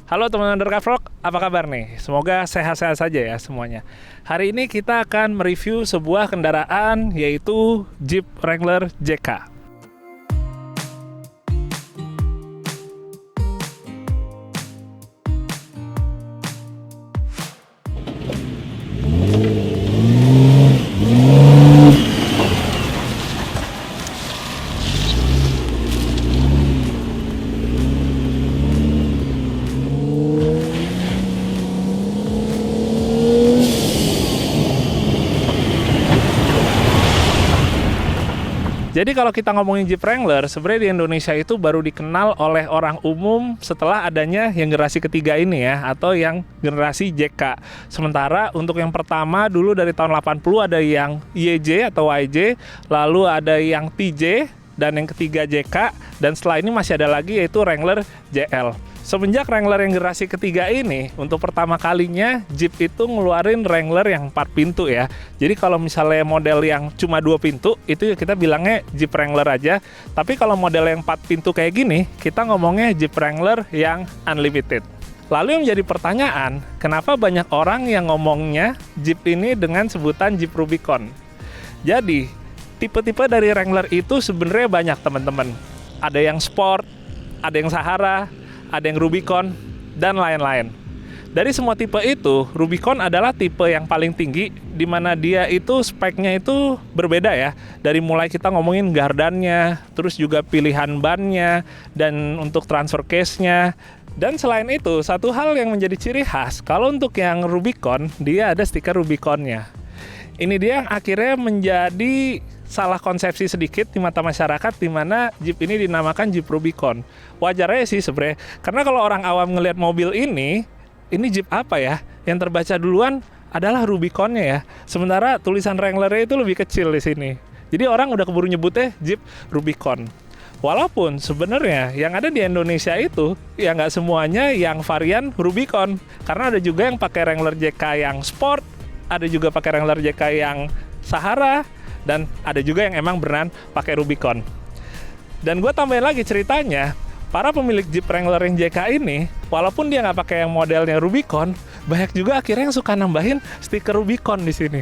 Halo teman-teman Undercover, apa kabar nih? Semoga sehat-sehat saja ya semuanya. Hari ini kita akan mereview sebuah kendaraan yaitu Jeep Wrangler JK. Jadi kalau kita ngomongin Jeep Wrangler, sebenarnya di Indonesia itu baru dikenal oleh orang umum setelah adanya yang generasi ketiga ini ya, atau yang generasi JK. Sementara untuk yang pertama dulu dari tahun 80 ada yang YJ atau YJ, lalu ada yang TJ, dan yang ketiga JK, dan setelah ini masih ada lagi yaitu Wrangler JL. Semenjak Wrangler yang generasi ketiga ini, untuk pertama kalinya Jeep itu ngeluarin Wrangler yang 4 pintu ya. Jadi kalau misalnya model yang cuma 2 pintu, itu kita bilangnya Jeep Wrangler aja. Tapi kalau model yang 4 pintu kayak gini, kita ngomongnya Jeep Wrangler yang Unlimited. Lalu yang jadi pertanyaan, kenapa banyak orang yang ngomongnya Jeep ini dengan sebutan Jeep Rubicon? Jadi, tipe-tipe dari Wrangler itu sebenarnya banyak teman-teman. Ada yang Sport, ada yang Sahara, ada yang Rubicon, dan lain-lain. Dari semua tipe itu, Rubicon adalah tipe yang paling tinggi, di mana dia itu speknya itu berbeda ya. Dari mulai kita ngomongin gardannya, terus juga pilihan bannya, dan untuk transfer case-nya. Dan selain itu, satu hal yang menjadi ciri khas, kalau untuk yang Rubicon, dia ada stiker Rubiconnya. Ini dia yang akhirnya menjadi salah konsepsi sedikit di mata masyarakat, di mana Jeep ini dinamakan Jeep Rubicon. Wajar aja sih sebenarnya, karena kalau orang awam ngelihat mobil ini Jeep apa ya? Yang terbaca duluan adalah Rubiconnya ya. Sementara tulisan Wrangler itu lebih kecil di sini. Jadi orang udah keburu nyebutnya Jeep Rubicon. Walaupun sebenarnya yang ada di Indonesia itu ya nggak semuanya yang varian Rubicon, karena ada juga yang pakai Wrangler JK yang Sport, ada juga pakai Wrangler JK yang Sahara, dan ada juga yang emang beneran pakai Rubicon. Dan gue tambahin lagi ceritanya, para pemilik Jeep Wrangler yang JK ini, walaupun dia nggak pakai yang modelnya Rubicon, banyak juga akhirnya yang suka nambahin stiker Rubicon di sini.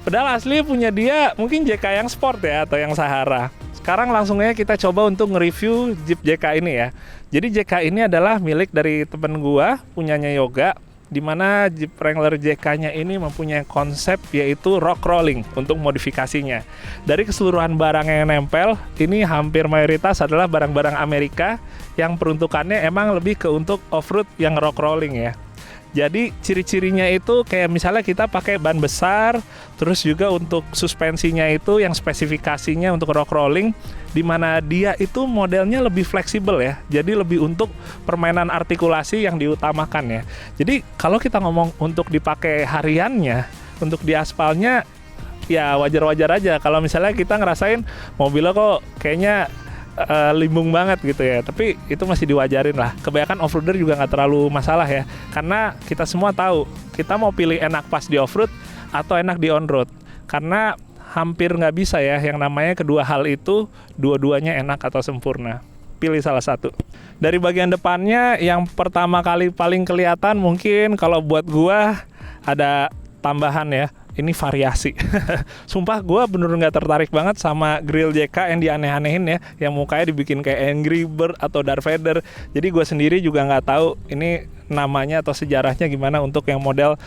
Padahal asli punya dia mungkin JK yang Sport ya, atau yang Sahara. Sekarang langsung aja kita coba untuk nge-review Jeep JK ini ya. Jadi JK ini adalah milik dari temen gue, punyanya Yoga, di mana Jeep Wrangler JK-nya ini mempunyai konsep yaitu rock rolling untuk modifikasinya. Dari keseluruhan barang yang nempel, ini hampir mayoritas adalah barang-barang Amerika yang peruntukannya emang lebih ke untuk off-road yang rock rolling ya. Jadi ciri-cirinya itu kayak misalnya kita pakai ban besar, terus juga untuk suspensinya itu yang spesifikasinya untuk rock rolling, di mana dia itu modelnya lebih fleksibel ya. Jadi lebih untuk permainan artikulasi yang diutamakan ya. Jadi kalau kita ngomong untuk dipakai hariannya, untuk di aspalnya ya wajar-wajar aja. Kalau misalnya kita ngerasain mobilnya kok kayaknya limbung banget gitu ya, tapi itu masih diwajarin lah. Kebanyakan offroader juga nggak terlalu masalah ya, karena kita semua tahu kita mau pilih enak pas di offroad atau enak di onroad, karena hampir nggak bisa ya yang namanya kedua hal itu dua-duanya enak atau sempurna. Pilih salah satu. Dari bagian depannya yang pertama kali paling kelihatan mungkin kalau buat gua ada tambahan ya. Ini variasi. Sumpah gue bener nggak tertarik banget sama grill JK yang dianeh-anehin ya, yang mukanya dibikin kayak Angry Bird atau Darth Vader. Jadi gue sendiri juga nggak tahu ini namanya atau sejarahnya gimana untuk yang model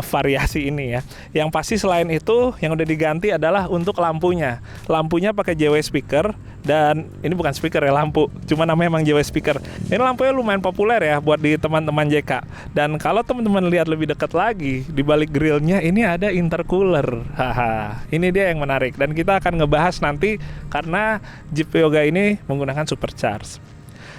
variasi ini ya. Yang pasti selain itu yang udah diganti adalah untuk lampunya. Lampunya pakai JW speaker, dan ini bukan speaker ya, lampu, cuma namanya emang JW speaker. Ini lampunya lumayan populer ya buat di teman-teman JK. Dan kalau teman-teman lihat lebih dekat lagi, di balik grillnya ini ada intercooler. Haha, ini dia yang menarik, dan kita akan ngebahas nanti karena Jeep Yoga ini menggunakan supercharge.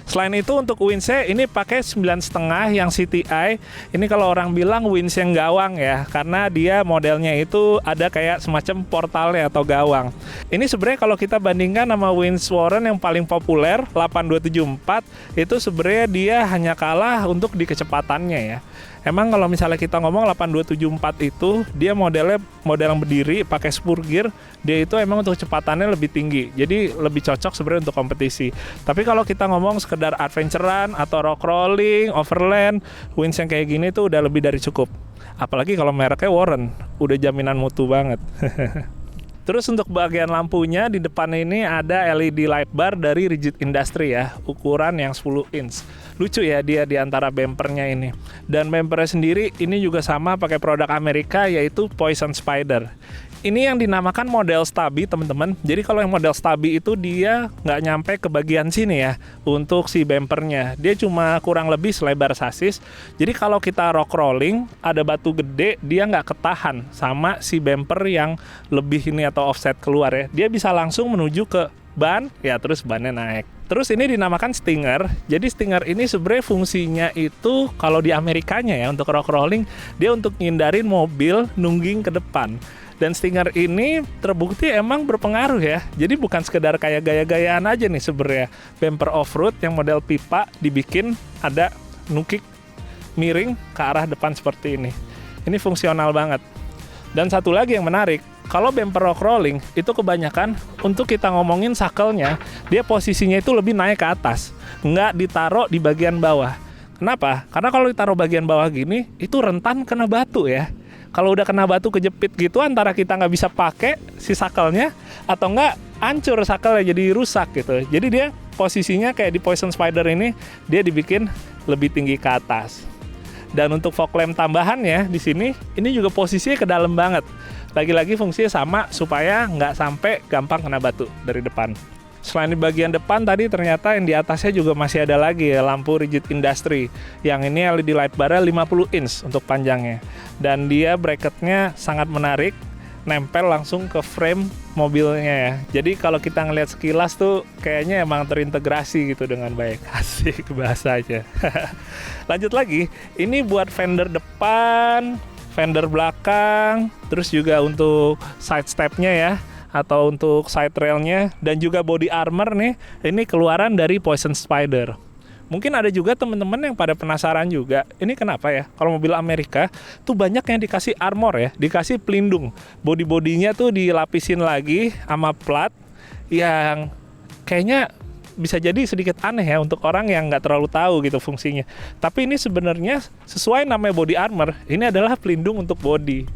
Selain itu untuk winch-nya ini pakai 9,5 yang CTI. Ini kalau orang bilang winch yang gawang ya, karena dia modelnya itu ada kayak semacam portalnya atau gawang. Ini sebenarnya kalau kita bandingkan sama winch Warren yang paling populer 8274, itu sebenarnya dia hanya kalah untuk di kecepatannya ya. Emang kalau misalnya kita ngomong 8274 itu dia model yang berdiri pakai spur gear, dia itu emang untuk kecepatannya lebih tinggi. Jadi lebih cocok sebenarnya untuk kompetisi. Tapi kalau kita ngomong sekedar adventure-an atau rock crawling, overland, winch yang kayak gini tuh udah lebih dari cukup. Apalagi kalau mereknya Warren, udah jaminan mutu banget. Terus untuk bagian lampunya di depan ini ada LED light bar dari Rigid Industry ya, ukuran yang 10 inch. Lucu ya dia di antara bumpernya ini. Dan bumpernya sendiri ini juga sama pakai produk Amerika yaitu Poison Spider. Ini yang dinamakan model Stubby teman-teman. Jadi kalau yang model Stubby itu dia nggak nyampe ke bagian sini ya untuk si bumpernya. Dia cuma kurang lebih selebar sasis. Jadi kalau kita rock rolling ada batu gede dia nggak ketahan sama si bumper yang lebih ini atau offset keluar ya. Dia bisa langsung menuju ke ban ya terus bannya naik. Terus ini dinamakan Stinger. Jadi Stinger ini sebenarnya fungsinya itu kalau di Amerikanya ya untuk rock rolling dia untuk ngindarin mobil nungging ke depan. Dan Stinger ini terbukti emang berpengaruh ya. Jadi bukan sekedar kayak gaya-gayaan aja nih sebenarnya. Bumper off-road yang model pipa dibikin ada nukik miring ke arah depan seperti ini. Ini fungsional banget. Dan satu lagi yang menarik, kalau bumper rock rolling itu kebanyakan untuk kita ngomongin sakelnya, dia posisinya itu lebih naik ke atas, nggak ditaruh di bagian bawah. Kenapa? Karena kalau ditaruh bagian bawah gini, itu rentan kena batu ya. Kalau udah kena batu kejepit gitu, antara kita nggak bisa pakai si sakelnya, atau nggak hancur sakelnya jadi rusak gitu. Jadi dia posisinya kayak di Poison Spider ini, dia dibikin lebih tinggi ke atas. Dan untuk fog lamp tambahannya di sini, ini juga posisinya ke dalam banget. Lagi-lagi fungsinya sama supaya nggak sampai gampang kena batu dari depan. Selain di bagian depan tadi ternyata yang di atasnya juga masih ada lagi ya lampu Rigid Industry. Yang ini LED light bar-nya 50 inch untuk panjangnya. Dan dia bracketnya sangat menarik, nempel langsung ke frame mobilnya ya. Jadi kalau kita ngelihat sekilas tuh kayaknya emang terintegrasi gitu dengan baik. Asik bahasanya. Lanjut lagi, ini buat fender depan, fender belakang, terus juga untuk side stepnya ya, atau untuk side railnya, dan juga body armor nih, ini keluaran dari Poison Spider. Mungkin ada juga teman-teman yang pada penasaran juga, ini kenapa ya, kalau mobil Amerika tuh banyak yang dikasih armor ya, dikasih pelindung, body-bodinya tuh dilapisin lagi sama plat yang kayaknya bisa jadi sedikit aneh ya untuk orang yang nggak terlalu tahu gitu fungsinya. Tapi ini sebenarnya sesuai namanya body armor, ini adalah pelindung untuk body.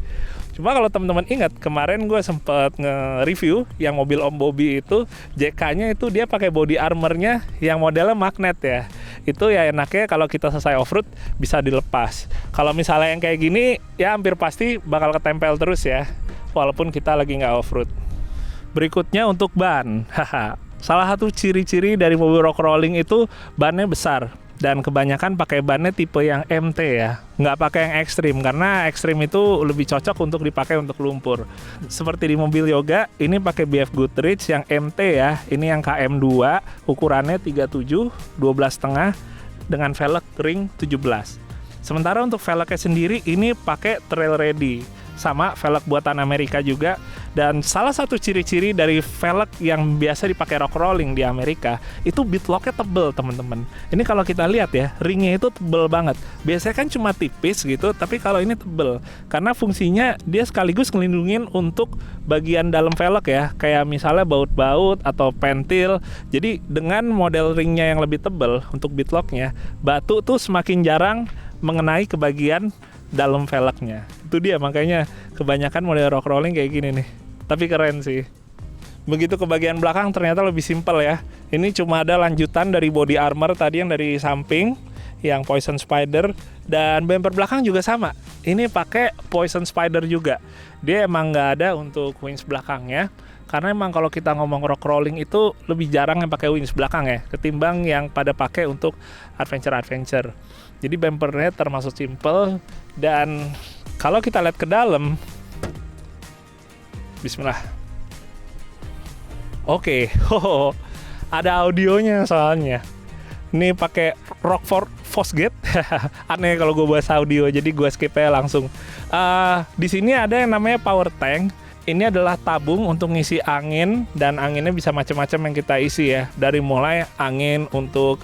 Cuma kalau teman-teman ingat, kemarin gue sempet nge-review yang mobil Om Bobby itu, JK-nya itu dia pakai body armornya yang modelnya magnet ya. Itu ya enaknya kalau kita selesai off-road bisa dilepas. Kalau misalnya yang kayak gini, ya hampir pasti bakal ketempel terus ya, walaupun kita lagi nggak off-road. Berikutnya untuk ban. Salah satu ciri-ciri dari mobil rock rolling itu bannya besar. Dan kebanyakan pakai bannya tipe yang MT ya, nggak pakai yang ekstrim, karena ekstrim itu lebih cocok untuk dipakai untuk lumpur. Seperti di mobil yoga, ini pakai BF Goodrich yang MT ya, ini yang KM2, ukurannya 37, 12,5 dengan velg ring 17. Sementara untuk velgnya sendiri ini pakai trail ready, sama velg buatan Amerika juga. Dan salah satu ciri-ciri dari velg yang biasa dipakai rock rolling di Amerika itu bitlocknya tebel teman-teman. Ini kalau kita lihat ya, ringnya itu tebel banget. Biasanya kan cuma tipis gitu, tapi kalau ini tebel karena fungsinya dia sekaligus ngelindungin untuk bagian dalam velg ya, kayak misalnya baut-baut atau pentil. Jadi dengan model ringnya yang lebih tebel untuk bitlocknya, batu tuh semakin jarang mengenai ke bagian dalam velgnya. Itu dia makanya kebanyakan model rock rolling kayak gini nih. Tapi keren sih. Begitu ke bagian belakang ternyata lebih simpel ya. Ini cuma ada lanjutan dari body armor tadi yang dari samping, yang Poison Spider, dan bumper belakang juga sama. Ini pakai Poison Spider juga. Dia emang nggak ada untuk wings belakangnya, karena emang kalau kita ngomong rock rolling itu lebih jarang yang pakai wings belakang ya, ketimbang yang pada pakai untuk adventure. Jadi bumpernya termasuk simple, dan kalau kita lihat ke dalam, bismillah. Oke, ada audionya soalnya. Ini pakai Rockford Fosgate. Aneh kalau gue bahas audio, jadi gue skip aja langsung. Di sini ada yang namanya power tank. Ini adalah tabung untuk ngisi angin, dan anginnya bisa macam-macam yang kita isi ya. Dari mulai angin untuk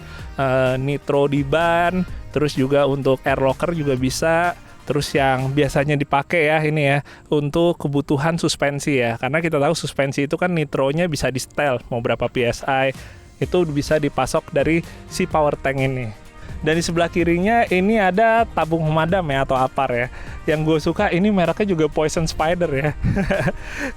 nitro di ban, terus juga untuk air locker juga bisa. Terus yang biasanya dipakai ya ini ya untuk kebutuhan suspensi ya, karena kita tahu suspensi itu kan nitronya bisa di setel mau berapa PSI, itu bisa dipasok dari si power tank ini. Dan di sebelah kirinya ini ada tabung pemadam ya atau APAR ya. Yang gue suka ini mereknya juga Poison Spider ya.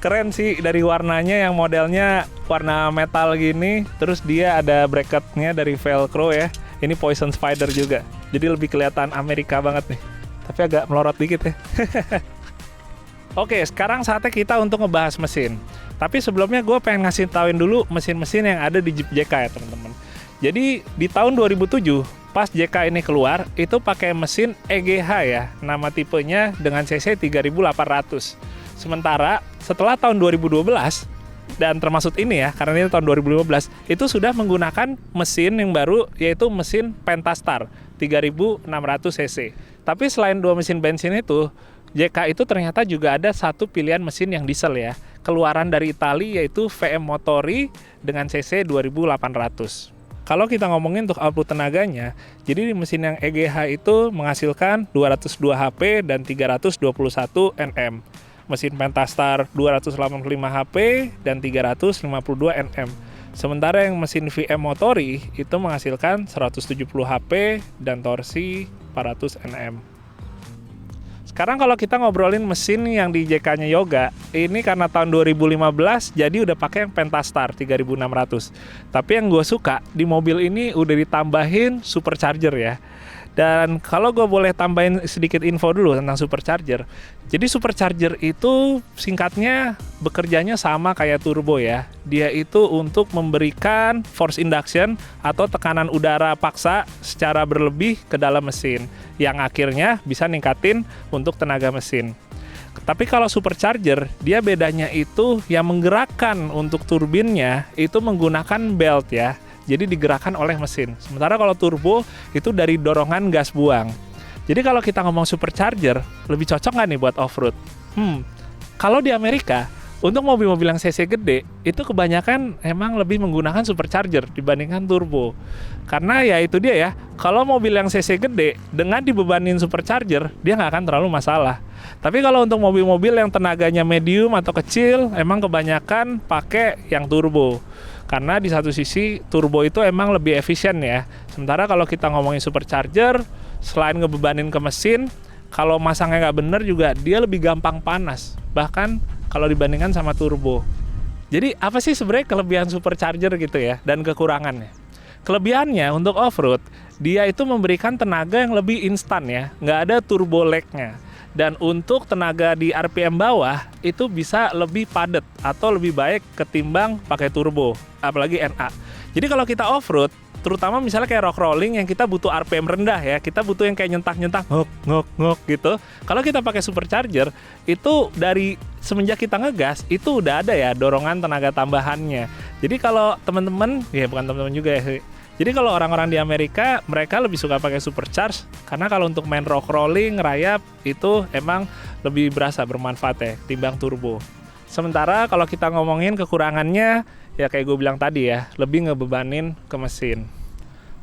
Keren sih dari warnanya yang modelnya warna metal gini, terus dia ada bracketnya dari Velcro ya. Ini Poison Spider juga, jadi lebih kelihatan Amerika banget nih. Tapi agak melorot dikit ya. Oke, sekarang saatnya kita untuk ngebahas mesin. Tapi sebelumnya gue pengen ngasih tauin dulu mesin-mesin yang ada di Jeep JK ya teman-teman. Jadi di tahun 2007 pas JK ini keluar itu pakai mesin EGH ya, nama tipenya dengan cc 3800. Sementara setelah tahun 2012 dan termasuk ini ya, karena ini tahun 2015, itu sudah menggunakan mesin yang baru yaitu mesin Pentastar 3600 cc. Tapi selain dua mesin bensin itu, JK itu ternyata juga ada satu pilihan mesin yang diesel ya, keluaran dari Italia yaitu VM Motori dengan cc 2800. Kalau kita ngomongin untuk output tenaganya, jadi di mesin yang EGH itu menghasilkan 202 HP dan 321 Nm. Mesin Pentastar 285 HP dan 352 Nm. Sementara yang mesin VM Motori itu menghasilkan 170 HP dan torsi 400 Nm. Sekarang kalau kita ngobrolin mesin yang di JK-nya Yoga, ini karena tahun 2015 jadi udah pakai yang Pentastar 3600. Tapi yang gue suka di mobil ini udah ditambahin supercharger ya. Dan kalau gue boleh tambahin sedikit info dulu tentang supercharger. Jadi supercharger itu singkatnya bekerjanya sama kayak turbo ya. Dia itu untuk memberikan force induction atau tekanan udara paksa secara berlebih ke dalam mesin, yang akhirnya bisa ningkatin untuk tenaga mesin. Tapi kalau supercharger, dia bedanya itu yang menggerakkan untuk turbinnya itu menggunakan belt ya. Jadi digerakkan oleh mesin. Sementara kalau turbo itu dari dorongan gas buang. Jadi kalau kita ngomong supercharger, lebih cocok nggak nih buat off-road? Kalau di Amerika, untuk mobil-mobil yang cc gede, itu kebanyakan emang lebih menggunakan supercharger dibandingkan turbo. Karena ya itu dia ya, kalau mobil yang cc gede, dengan dibebanin supercharger, dia nggak akan terlalu masalah. Tapi kalau untuk mobil-mobil yang tenaganya medium atau kecil, emang kebanyakan pakai yang turbo. Karena di satu sisi turbo itu emang lebih efisien ya. Sementara kalau kita ngomongin supercharger, selain ngebebanin ke mesin, kalau masangnya nggak bener juga dia lebih gampang panas. Bahkan kalau dibandingkan sama turbo. Jadi apa sih sebenarnya kelebihan supercharger gitu ya dan kekurangannya? Kelebihannya untuk off-road, dia itu memberikan tenaga yang lebih instan ya, nggak ada turbo lag-nya. Dan untuk tenaga di RPM bawah itu bisa lebih padat atau lebih baik ketimbang pakai turbo, apalagi NA. Jadi kalau kita off-road, terutama misalnya kayak rock rolling yang kita butuh RPM rendah ya, kita butuh yang kayak nyentak-nyentak ngok gitu. Kalau kita pakai supercharger, itu dari semenjak kita ngegas itu udah ada ya dorongan tenaga tambahannya. Jadi kalau teman-teman, ya bukan teman-teman juga ya. Jadi kalau orang-orang di Amerika, mereka lebih suka pakai supercharge karena kalau untuk main rock rolling, ngerayap itu emang lebih berasa bermanfaat ya timbang turbo. Sementara kalau kita ngomongin kekurangannya, ya kayak gue bilang tadi ya, lebih ngebebanin ke mesin.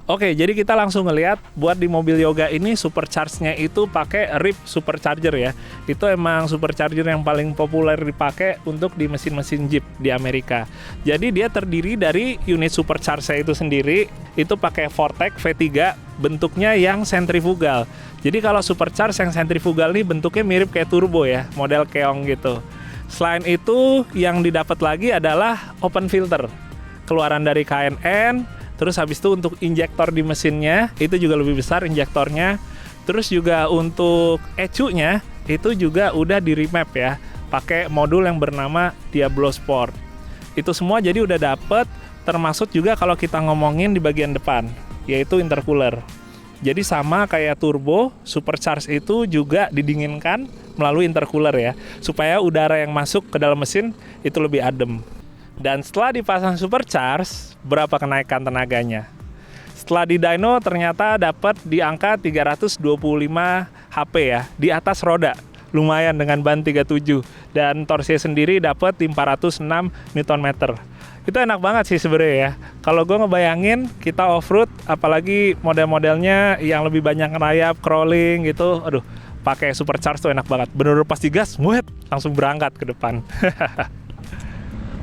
Oke, jadi kita langsung ngelihat buat di mobil Yoga ini supercharge-nya itu pakai RIP supercharger ya. Itu emang supercharger yang paling populer dipakai untuk di mesin-mesin Jeep di Amerika. Jadi dia terdiri dari unit supercharge-nya itu sendiri, itu pakai Vortec V3, bentuknya yang sentrifugal. Jadi kalau supercharge yang sentrifugal ini bentuknya mirip kayak turbo ya, model keong gitu. Selain itu, yang didapat lagi adalah open filter. Keluaran dari KNN. Terus habis itu untuk injektor di mesinnya itu juga lebih besar injektornya. Terus juga untuk ECU-nya itu juga udah di remap ya, pakai modul yang bernama Diablo Sport. Itu semua jadi udah dapet, termasuk juga kalau kita ngomongin di bagian depan, yaitu intercooler. Jadi sama kayak turbo, supercharge itu juga didinginkan melalui intercooler ya, supaya udara yang masuk ke dalam mesin itu lebih adem. Dan setelah dipasang supercharge, berapa kenaikan tenaganya? Setelah di dyno ternyata dapat di angka 325 HP ya, di atas roda. Lumayan dengan ban 37 dan torsinya sendiri dapat di 406 Nm. Itu enak banget sih sebenarnya ya. Kalau gue ngebayangin kita off-road, apalagi model-modelnya yang lebih banyak ngerayap, crawling gitu, aduh, pakai supercharge tuh enak banget. Bener-bener pas digas, muet, langsung berangkat ke depan.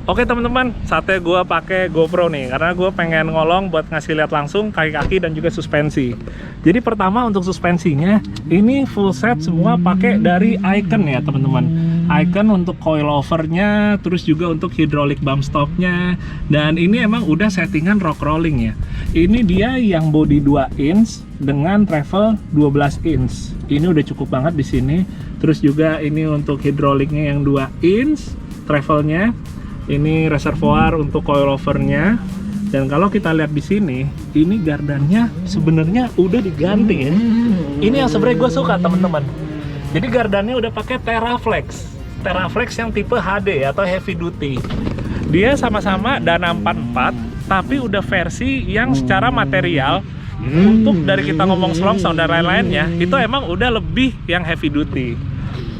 Oke teman-teman, saatnya gue pakai GoPro nih, karena gue pengen ngolong buat ngasih lihat langsung kaki-kaki dan juga suspensi. Jadi pertama untuk suspensinya, ini full set semua pakai dari Icon ya teman-teman. Icon untuk coilovernya, terus juga untuk hydraulic bump stopnya, dan ini emang udah settingan rock rolling ya. Ini dia yang body 2 inch dengan travel 12 inch. Ini udah cukup banget di sini. Terus juga ini untuk hydraulicnya yang 2 inch travelnya. Ini reservoir untuk coilovernya. Dan kalau kita lihat di sini, ini gardannya sebenarnya udah diganti ya. Ini yang sebenarnya gue suka teman-teman. Jadi gardannya udah pakai TerraFlex. TerraFlex yang tipe HD atau heavy duty. Dia sama-sama Dana 44, tapi udah versi yang secara material untuk dari kita ngomong slong sound dan lain-lainnya, itu emang udah lebih yang heavy duty.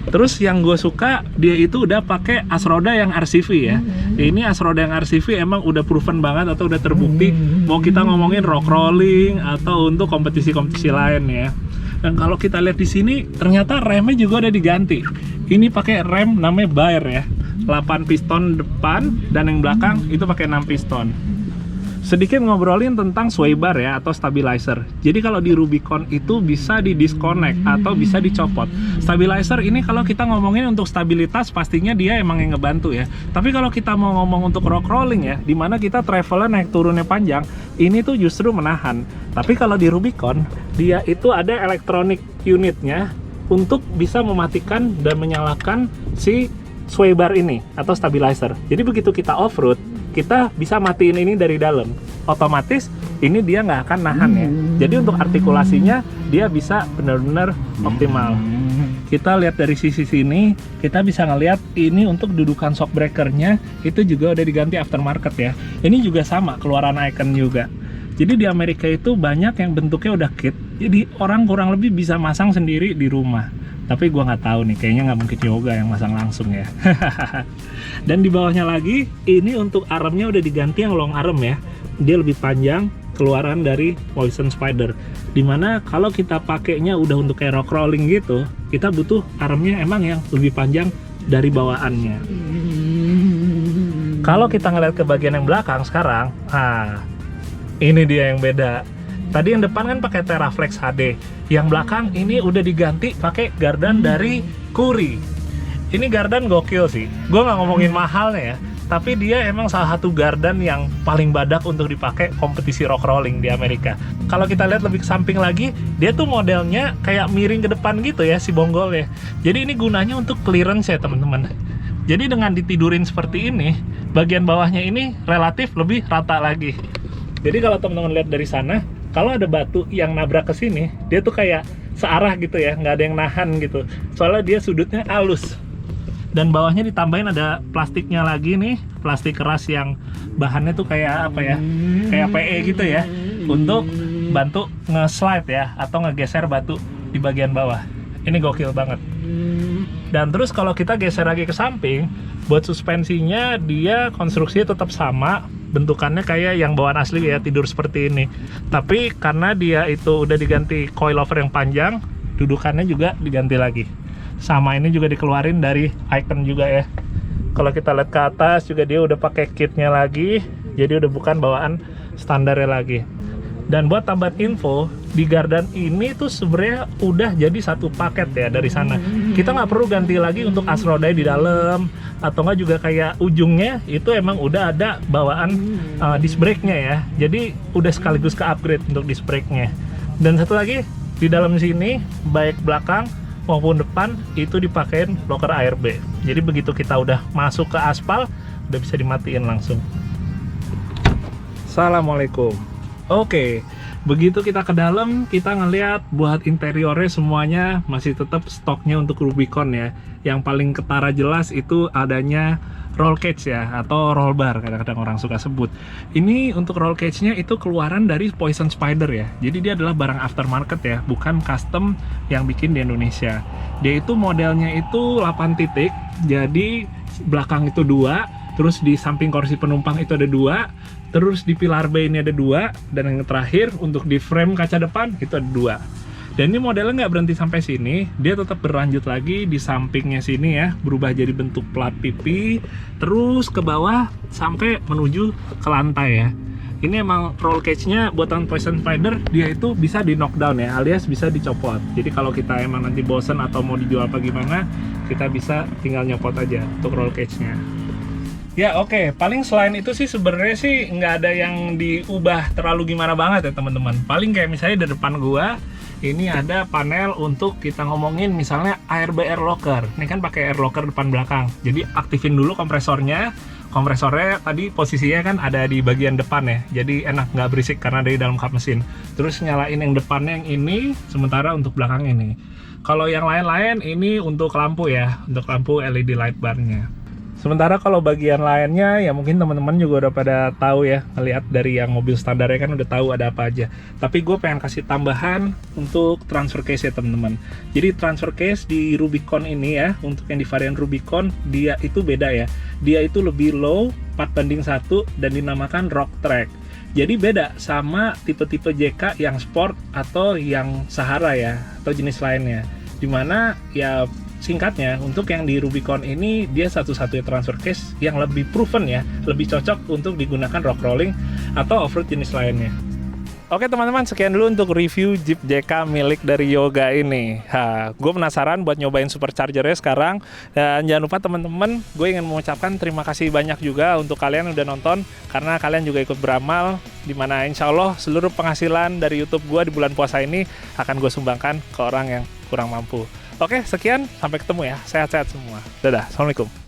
Terus yang gue suka, dia itu udah pakai as roda yang RCV ya. Ini as roda yang RCV emang udah proven banget atau udah terbukti mau kita ngomongin rock rolling atau untuk kompetisi-kompetisi lain ya. Dan kalau kita lihat di sini, ternyata remnya juga udah diganti. Ini pakai rem namanya Baer ya. 8 piston depan dan yang belakang itu pakai 6 piston. Sedikit ngobrolin tentang sway bar ya atau stabilizer. Jadi kalau di Rubicon itu bisa di disconnect atau bisa dicopot. Stabilizer ini kalau kita ngomongin untuk stabilitas pastinya dia emang yang ngebantu ya. Tapi kalau kita mau ngomong untuk rock rolling ya, dimana kita travelnya naik turunnya panjang, ini tuh justru menahan. Tapi kalau di Rubicon, dia itu ada electronic unitnya untuk bisa mematikan dan menyalakan si sway bar ini atau stabilizer. Jadi begitu kita off-road, kita bisa matiin ini dari dalam. Otomatis ini dia nggak akan nahan ya. Jadi untuk artikulasinya dia bisa benar-benar optimal. Kita lihat dari sisi sini, kita bisa ngelihat ini untuk dudukan shock breakernya itu juga udah diganti aftermarket ya. Ini juga sama, keluaran Icon juga. Jadi di Amerika itu banyak yang bentuknya udah kit. Jadi orang kurang lebih bisa masang sendiri di rumah. Tapi gua nggak tahu nih, kayaknya nggak mungkin Yoga yang masang langsung ya. Dan di bawahnya lagi, ini untuk armnya udah diganti yang long arm ya. Dia lebih panjang, keluaran dari Poison Spider. Dimana kalau kita pakainya udah untuk kayak rock rolling gitu, kita butuh armnya emang yang lebih panjang dari bawaannya. Kalau kita ngeliat ke bagian yang belakang sekarang, ini dia yang beda. Tadi yang depan kan pakai TerraFlex HD, yang belakang ini udah diganti pakai gardan dari Kuri. Ini gardan gokil sih. Gue nggak ngomongin mahalnya ya, tapi dia emang salah satu gardan yang paling badak untuk dipakai kompetisi rock rolling di Amerika. Kalau kita lihat lebih ke samping lagi, dia tuh modelnya kayak miring ke depan gitu ya si bonggolnya. Jadi ini gunanya untuk clearance ya teman-teman. Jadi dengan ditidurin seperti ini, bagian bawahnya ini relatif lebih rata lagi. Jadi kalau teman-teman lihat dari sana, kalau ada batu yang nabrak ke sini, dia tuh kayak searah gitu ya, nggak ada yang nahan gitu. Soalnya dia sudutnya halus. Dan bawahnya ditambahin ada plastiknya lagi nih, plastik keras yang bahannya tuh kayak apa ya, kayak PE gitu ya, untuk bantu nge-slide ya, atau ngegeser batu di bagian bawah. Ini gokil banget. Dan terus kalau kita geser lagi ke samping, buat suspensinya dia konstruksinya tetap sama, bentukannya kayak yang bawaan asli ya, tidur seperti ini. Tapi karena dia itu udah diganti coilover yang panjang, dudukannya juga diganti lagi. Sama ini juga dikeluarin dari Icon juga ya. Kalau kita lihat ke atas juga dia udah pakai kitnya lagi, jadi udah bukan bawaan standarnya lagi. Dan buat tambahan info, di gardan ini tuh sebenarnya udah jadi satu paket ya dari sana. Kita nggak perlu ganti lagi untuk as roda di dalam, atau nggak juga kayak ujungnya itu emang udah ada bawaan disc brake-nya ya. Jadi udah sekaligus ke upgrade untuk disc brake-nya. Dan satu lagi, di dalam sini baik belakang maupun depan itu dipakein locker ARB. Jadi begitu kita udah masuk ke aspal, udah bisa dimatiin langsung. Assalamualaikum. Oke, begitu kita ke dalam, kita ngelihat buat interiornya semuanya masih tetap stoknya untuk Rubicon ya. Yang paling ketara jelas itu adanya roll cage ya, atau roll bar kadang-kadang orang suka sebut. Ini untuk roll cage-nya itu keluaran dari Poison Spider ya. Jadi dia adalah barang aftermarket ya, bukan custom yang bikin di Indonesia. Dia itu modelnya itu 8 titik, jadi belakang itu 2, terus di samping kursi penumpang itu ada 2, terus di pilar B ini ada 2, dan yang terakhir untuk di frame kaca depan itu ada 2. Dan ini modelnya nggak berhenti sampai sini, dia tetap berlanjut lagi di sampingnya sini ya, berubah jadi bentuk plat pipi, terus ke bawah sampai menuju ke lantai ya. Ini emang roll cage-nya buatan Poison Spider, dia itu bisa di knockdown ya, alias bisa dicopot. Jadi kalau kita emang nanti bosen atau mau dijual apa gimana, kita bisa tinggal nyopot aja untuk roll cage-nya. Ya oke, paling selain itu sih sebenarnya sih nggak ada yang diubah terlalu gimana banget ya teman-teman. Paling kayak misalnya di depan gua, ini ada panel untuk kita ngomongin misalnya AirB air locker. Ini kan pakai air locker depan belakang. Jadi aktifin dulu kompresornya. Kompresornya tadi posisinya kan ada di bagian depan ya. Jadi enak, nggak berisik karena dari dalam kap mesin. Terus nyalain yang depannya yang ini, sementara untuk belakang ini. Kalau yang lain-lain ini untuk lampu ya, untuk lampu LED light bar-nya. Sementara kalau bagian lainnya ya mungkin teman-teman juga udah pada tahu ya, ngelihat dari yang mobil standarnya kan udah tahu ada apa aja. Tapi gue pengen kasih tambahan untuk transfer case ya teman-teman. Jadi transfer case di Rubicon ini ya, untuk yang di varian Rubicon dia itu beda ya. Dia itu lebih low 4:1 dan dinamakan Rock Track. Jadi beda sama tipe-tipe JK yang sport atau yang Sahara ya, atau jenis lainnya. Dimana ya singkatnya, untuk yang di Rubicon ini dia satu-satunya transfer case yang lebih proven ya, lebih cocok untuk digunakan rock rolling atau off-road jenis lainnya. Oke teman-teman, sekian dulu untuk review Jeep JK milik dari Yoga ini. Gue penasaran buat nyobain superchargernya sekarang. Dan jangan lupa teman-teman, gue ingin mengucapkan terima kasih banyak juga untuk kalian yang udah nonton, karena kalian juga ikut beramal, dimana insya Allah seluruh penghasilan dari YouTube gue di bulan puasa ini akan gue sumbangkan ke orang yang kurang mampu. Oke, sekian, sampai ketemu ya. Sehat-sehat semua. Dadah, Assalamualaikum.